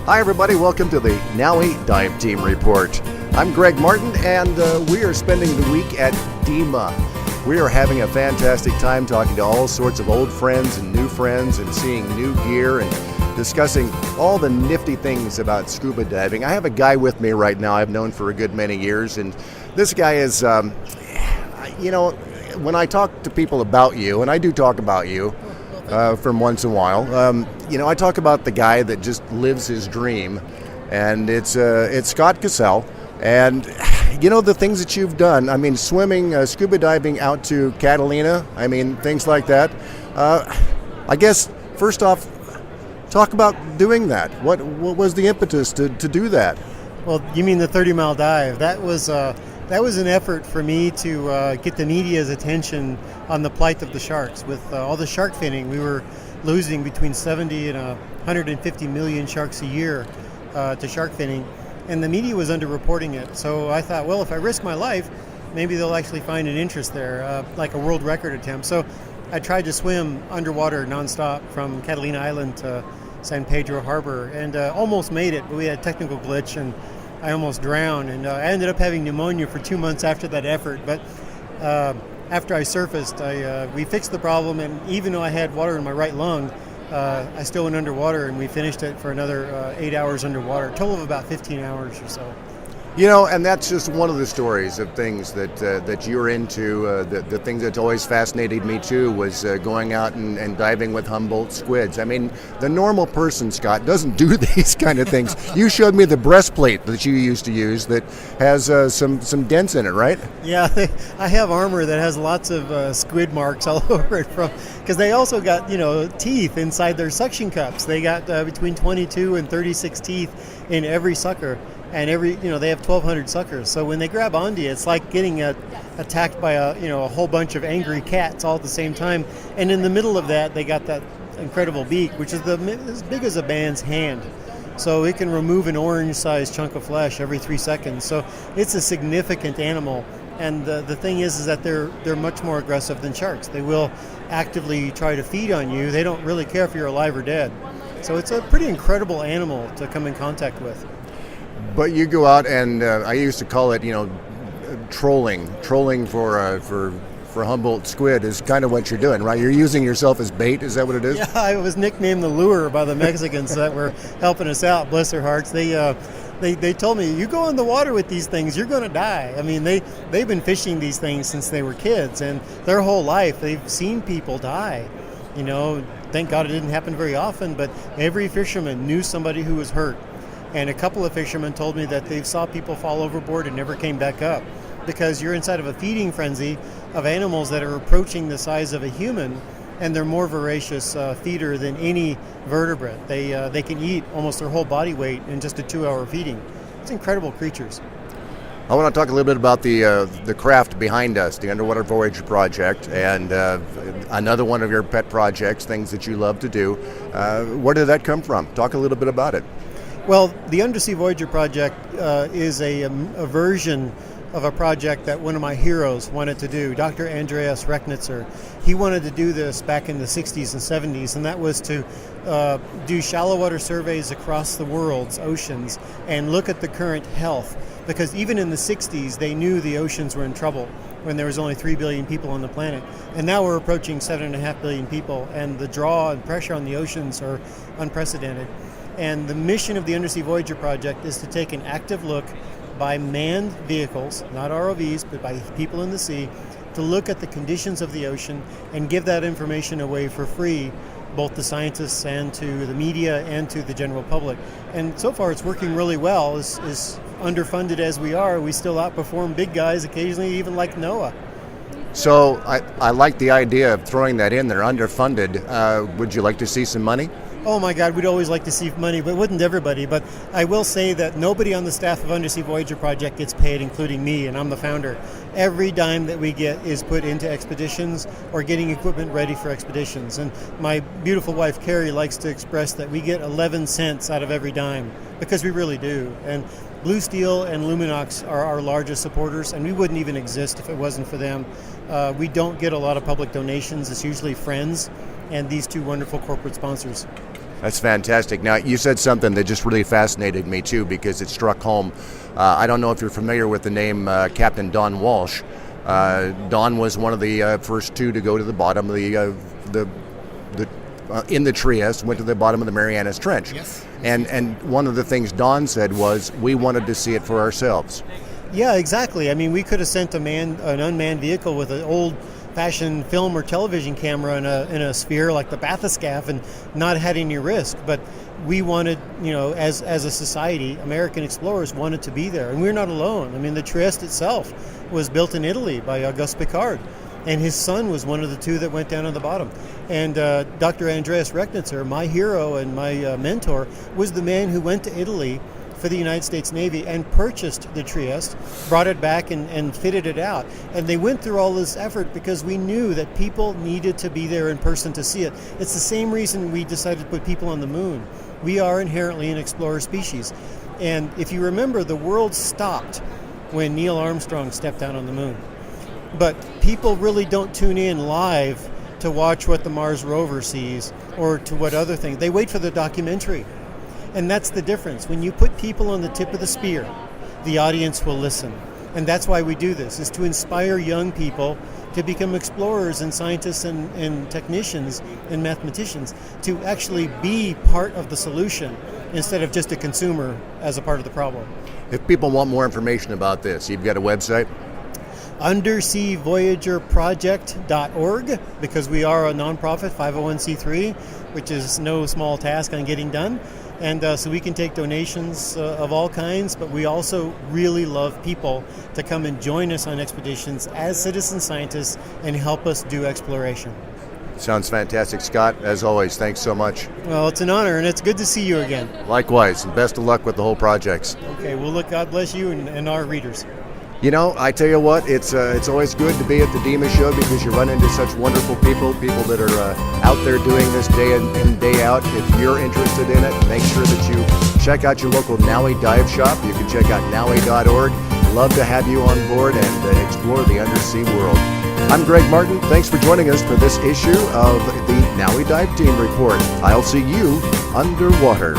Hi everybody, welcome to the NAUI Dive Team Report. I'm Greg Martin and we are spending the week at DEMA. We are having a fantastic time talking to all sorts of old friends and new friends and seeing new gear and discussing all the nifty things about scuba diving. I have a guy with me right now I've known for a good many years, and this guy is, when I talk to people about you, and I do talk about you, from once in a while. I talk about the guy that just lives his dream, and it's Scott Cassell. And the things that you've done. I mean, swimming, scuba diving out to Catalina. I mean, things like that. I guess first off, talk about doing that. What was the impetus to do that? Well, you mean the 30-mile dive? That was an effort for me to get the media's attention on the plight of the sharks. With all the shark finning, we were losing between 70 and 150 million sharks a year to shark finning, and the media was underreporting it. So I thought, well, if I risk my life, maybe they'll actually find an interest there, like a world record attempt. So I tried to swim underwater nonstop from Catalina Island to San Pedro Harbor, and almost made it, but we had a technical glitch, and I almost drowned, and I ended up having pneumonia for 2 months after that effort. But after I surfaced, we fixed the problem, and even though I had water in my right lung, I still went underwater, and we finished it for another 8 hours underwater, a total of about 15 hours or so. And that's just one of the stories of things that you're into. The thing that's always fascinated me too was going out and diving with Humboldt squids. I mean, the normal person, Scott, doesn't do these kind of things. You showed me the breastplate that you used to use that has some dents in it, right? Yeah, I have armor that has lots of squid marks all over it, because they also got teeth inside their suction cups. They got between 22 and 36 teeth in every sucker. And they have 1,200 suckers. So when they grab onto you, it's like getting attacked by a whole bunch of angry cats all at the same time. And in the middle of that, they got that incredible beak, which is as big as a man's hand. So it can remove an orange-sized chunk of flesh every 3 seconds. So it's a significant animal. And the thing is that they're much more aggressive than sharks. They will actively try to feed on you. They don't really care if you're alive or dead. So it's a pretty incredible animal to come in contact with. But you go out and I used to call it, trolling. Trolling for Humboldt squid is kind of what you're doing, right? You're using yourself as bait. Is that what it is? Yeah, I was nicknamed the lure by the Mexicans that were helping us out. Bless their hearts. They told me, you go in the water with these things, you're going to die. I mean, they've been fishing these things since they were kids, and their whole life they've seen people die. Thank God it didn't happen very often, but every fisherman knew somebody who was hurt. And a couple of fishermen told me that they saw people fall overboard and never came back up, because you're inside of a feeding frenzy of animals that are approaching the size of a human, and they're more voracious feeder than any vertebrate. They can eat almost their whole body weight in just a 2-hour feeding. It's incredible creatures. I want to talk a little bit about the craft behind us, the Underwater Voyager Project, and another one of your pet projects, things that you love to do. Where did that come from? Talk a little bit about it. Well, the Undersea Voyager Project is a version of a project that one of my heroes wanted to do, Dr. Andreas Rechnitzer. He wanted to do this back in the 60s and 70s, and that was to do shallow water surveys across the world's oceans and look at the current health. Because even in the 60s, they knew the oceans were in trouble when there was only 3 billion people on the planet. And now we're approaching 7.5 billion people, and the draw and pressure on the oceans are unprecedented. And the mission of the Undersea Voyager Project is to take an active look by manned vehicles, not ROVs, but by people in the sea, to look at the conditions of the ocean and give that information away for free, both to scientists and to the media and to the general public. And so far it's working really well. As underfunded as we are, we still outperform big guys, occasionally even like NOAA. So I like the idea of throwing that in there, underfunded. Would you like to see some money? Oh my God, we'd always like to see money, but wouldn't everybody? But I will say that nobody on the staff of Undersea Voyager Project gets paid, including me, and I'm the founder. Every dime that we get is put into expeditions or getting equipment ready for expeditions. And my beautiful wife, Carrie, likes to express that we get 11 cents out of every dime, because we really do. And Blue Steel and Luminox are our largest supporters, and we wouldn't even exist if it wasn't for them. We don't get a lot of public donations. It's usually friends and these two wonderful corporate sponsors. That's fantastic. Now, you said something that just really fascinated me, too, because it struck home. I don't know if you're familiar with the name Captain Don Walsh. Don was one of the first two to go to the bottom of in the Trieste, went to the bottom of the Marianas Trench. Yes. And one of the things Don said was, we wanted to see it for ourselves. Yeah, exactly. I mean, we could have sent an unmanned vehicle with an old-fashioned film or television camera in a sphere like the bathyscaphe and not had any risk. But we wanted, as a society, American explorers wanted to be there. And we're not alone. I mean, the Trieste itself was built in Italy by Auguste Piccard. And his son was one of the two that went down on the bottom. And Dr. Andreas Rechnitzer, my hero and my mentor, was the man who went to Italy for the United States Navy and purchased the Trieste, brought it back and fitted it out. And they went through all this effort because we knew that people needed to be there in person to see it. It's the same reason we decided to put people on the moon. We are inherently an explorer species. And if you remember, the world stopped when Neil Armstrong stepped out on the moon. But people really don't tune in live to watch what the Mars rover sees or to what other things. They wait for the documentary. And that's the difference. When you put people on the tip of the spear, the audience will listen. And that's why we do this, is to inspire young people to become explorers and scientists and technicians and mathematicians, to actually be part of the solution instead of just a consumer as a part of the problem. If people want more information about this, you've got a website? Undersea Voyager Project.org, because we are a nonprofit 501c3, which is no small task on getting done. And so we can take donations of all kinds, but we also really love people to come and join us on expeditions as citizen scientists and help us do exploration. Sounds fantastic, Scott. As always, thanks so much. Well, it's an honor, and it's good to see you again. Likewise, and best of luck with the whole projects. Okay, well, look, God bless you and our readers. I tell you what, it's always good to be at the DEMA Show because you run into such wonderful people that are out there doing this day in and day out. If you're interested in it, make sure that you check out your local NAUI dive shop. You can check out naui.org. Love to have you on board and explore the undersea world. I'm Greg Martin. Thanks for joining us for this issue of the NAUI Dive Team Report. I'll see you underwater.